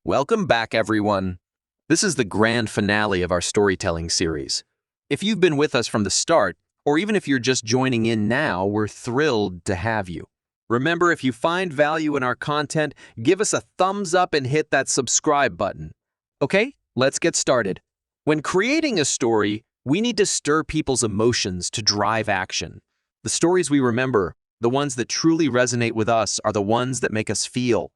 Welcome back, everyone. This is the grand finale of our storytelling series. If you've been with us from the start, or even if you're just joining in now, we're thrilled to have you. Remember, if you find value in our content, give us a thumbs up and hit that subscribe button. Okay, let's get started. When creating a story, we need to stir people's emotions to drive action. The stories we remember, the ones that truly resonate with us, are the ones that make us feel.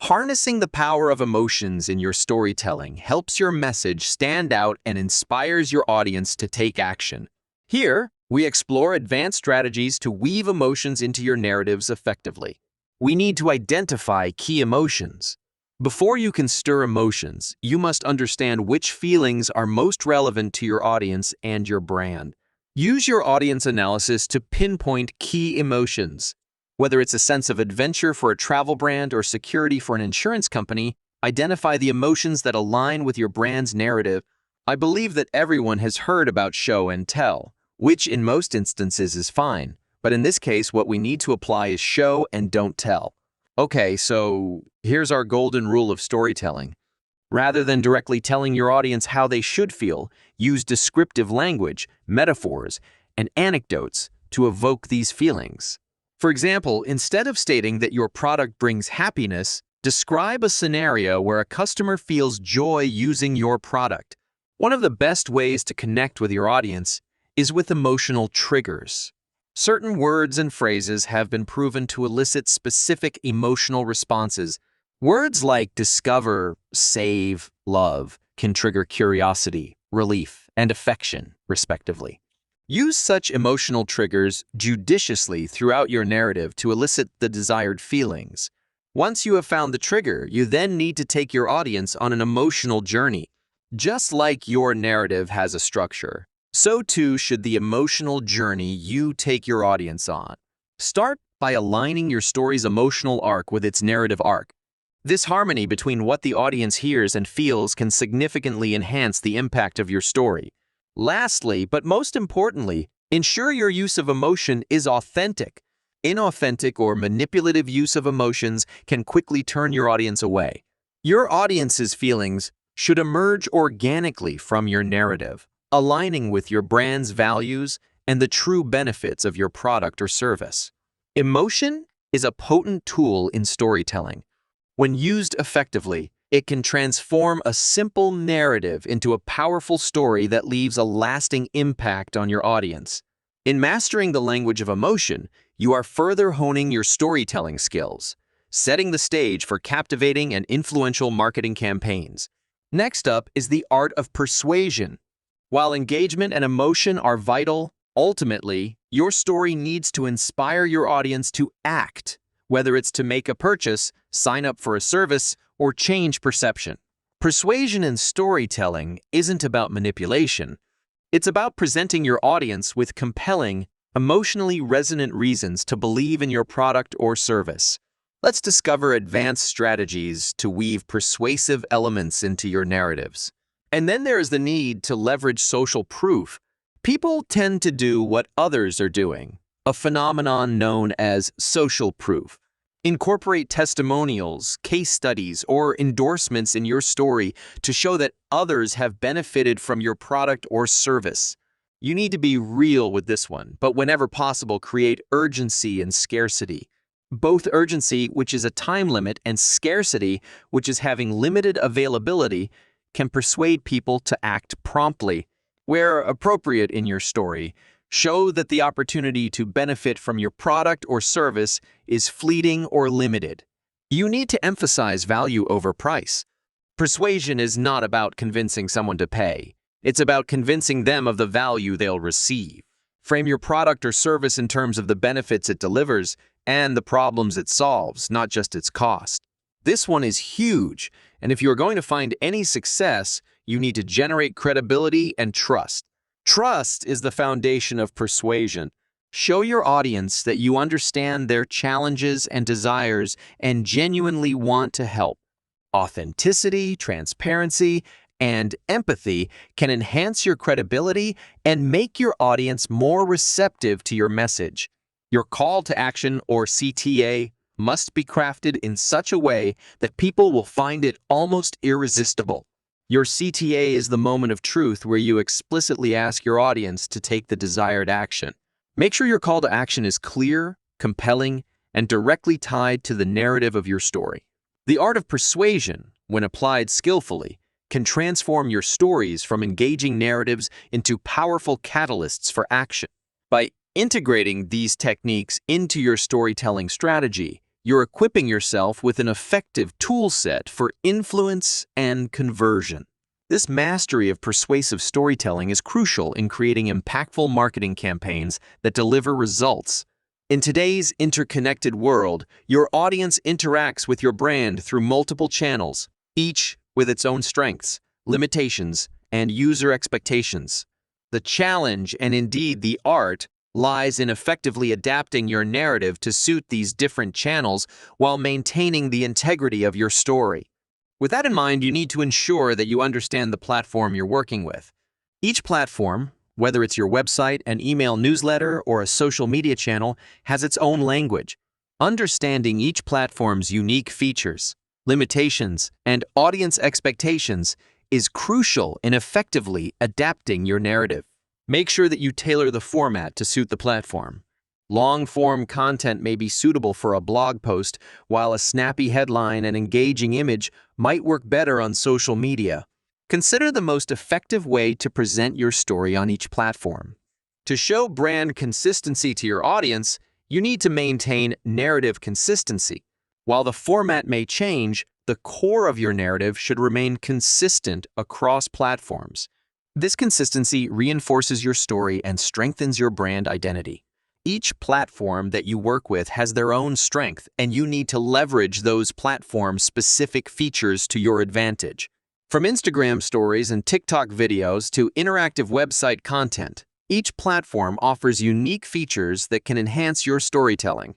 Harnessing the power of emotions in your storytelling helps your message stand out and inspires your audience to take action. Here, we explore advanced strategies to weave emotions into your narratives effectively. We need to identify key emotions. Before you can stir emotions, you must understand which feelings are most relevant to your audience and your brand. Use your audience analysis to pinpoint key emotions. Whether it's a sense of adventure for a travel brand or security for an insurance company, identify the emotions that align with your brand's narrative. I believe that everyone has heard about show and tell, which in most instances is fine. But in this case, what we need to apply is show and don't tell. Okay, so here's our golden rule of storytelling. Rather than directly telling your audience how they should feel, use descriptive language, metaphors, and anecdotes to evoke these feelings. For example, instead of stating that your product brings happiness, describe a scenario where a customer feels joy using your product. One of the best ways to connect with your audience is with emotional triggers. Certain words and phrases have been proven to elicit specific emotional responses. Words like discover, save, love can trigger curiosity, relief, and affection, respectively. Use such emotional triggers judiciously throughout your narrative to elicit the desired feelings. Once you have found the trigger, you then need to take your audience on an emotional journey. Just like your narrative has a structure, so too should the emotional journey you take your audience on. Start by aligning your story's emotional arc with its narrative arc. This harmony between what the audience hears and feels can significantly enhance the impact of your story. Lastly, but most importantly, ensure your use of emotion is authentic. Inauthentic or manipulative use of emotions can quickly turn your audience away. Your audience's feelings should emerge organically from your narrative, aligning with your brand's values and the true benefits of your product or service. Emotion is a potent tool in storytelling. When used effectively, it can transform a simple narrative into a powerful story that leaves a lasting impact on your audience. In mastering the language of emotion, you are further honing your storytelling skills, setting the stage for captivating and influential marketing campaigns. Next up is the art of persuasion. While engagement and emotion are vital, ultimately, your story needs to inspire your audience to act, whether it's to make a purchase, sign up for a service, or change perception. Persuasion in storytelling isn't about manipulation. It's about presenting your audience with compelling, emotionally resonant reasons to believe in your product or service. Let's discover advanced strategies to weave persuasive elements into your narratives. And then there is the need to leverage social proof. People tend to do what others are doing, a phenomenon known as social proof. Incorporate testimonials, case studies, or endorsements in your story to show that others have benefited from your product or service. You need to be real with this one, but whenever possible, create urgency and scarcity. Both urgency, which is a time limit, and scarcity, which is having limited availability, can persuade people to act promptly. Where appropriate in your story, show that the opportunity to benefit from your product or service is fleeting or limited. You need to emphasize value over price. Persuasion is not about convincing someone to pay. It's about convincing them of the value they'll receive. Frame your product or service in terms of the benefits it delivers and the problems it solves, not just its cost. This one is huge, and if you're going to find any success, you need to generate credibility and trust. Trust is the foundation of persuasion. Show your audience that you understand their challenges and desires and genuinely want to help. Authenticity, transparency, and empathy can enhance your credibility and make your audience more receptive to your message. Your call to action, or CTA, must be crafted in such a way that people will find it almost irresistible. Your CTA is the moment of truth where you explicitly ask your audience to take the desired action. Make sure your call to action is clear, compelling, and directly tied to the narrative of your story. The art of persuasion, when applied skillfully, can transform your stories from engaging narratives into powerful catalysts for action. By integrating these techniques into your storytelling strategy, you're equipping yourself with an effective tool set for influence and conversion. This mastery of persuasive storytelling is crucial in creating impactful marketing campaigns that deliver results. In today's interconnected world, your audience interacts with your brand through multiple channels, each with its own strengths, limitations, and user expectations. The challenge, and indeed the art, lies in effectively adapting your narrative to suit these different channels while maintaining the integrity of your story. With that in mind, you need to ensure that you understand the platform you're working with. Each platform, whether it's your website, an email newsletter, or a social media channel, has its own language. Understanding each platform's unique features, limitations, and audience expectations is crucial in effectively adapting your narrative. Make sure that you tailor the format to suit the platform. Long-form content may be suitable for a blog post, while a snappy headline and engaging image might work better on social media. Consider the most effective way to present your story on each platform. To show brand consistency to your audience, you need to maintain narrative consistency. While the format may change, the core of your narrative should remain consistent across platforms. This consistency reinforces your story and strengthens your brand identity. Each platform that you work with has their own strength, and you need to leverage those platform-specific features to your advantage. From Instagram stories and TikTok videos to interactive website content, each platform offers unique features that can enhance your storytelling.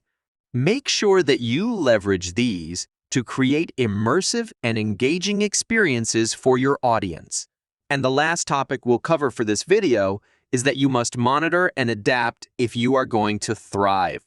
Make sure that you leverage these to create immersive and engaging experiences for your audience. And the last topic we'll cover for this video is that you must monitor and adapt if you are going to thrive.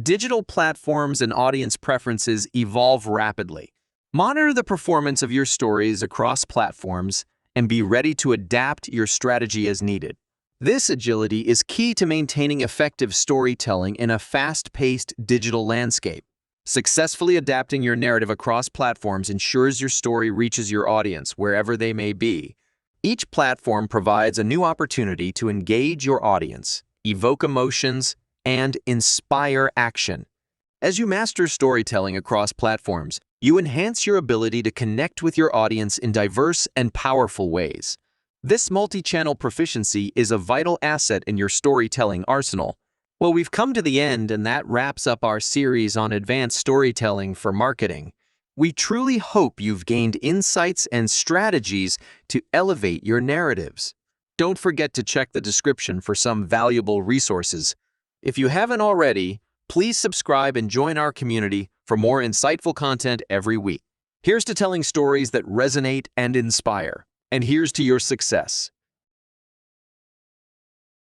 Digital platforms and audience preferences evolve rapidly. Monitor the performance of your stories across platforms and be ready to adapt your strategy as needed. This agility is key to maintaining effective storytelling in a fast-paced digital landscape. Successfully adapting your narrative across platforms ensures your story reaches your audience wherever they may be. Each platform provides a new opportunity to engage your audience, evoke emotions, and inspire action. As you master storytelling across platforms, you enhance your ability to connect with your audience in diverse and powerful ways. This multi-channel proficiency is a vital asset in your storytelling arsenal. Well, we've come to the end, and that wraps up our series on advanced storytelling for marketing. We truly hope you've gained insights and strategies to elevate your narratives. Don't forget to check the description for some valuable resources. If you haven't already, please subscribe and join our community for more insightful content every week. Here's to telling stories that resonate and inspire. And here's to your success.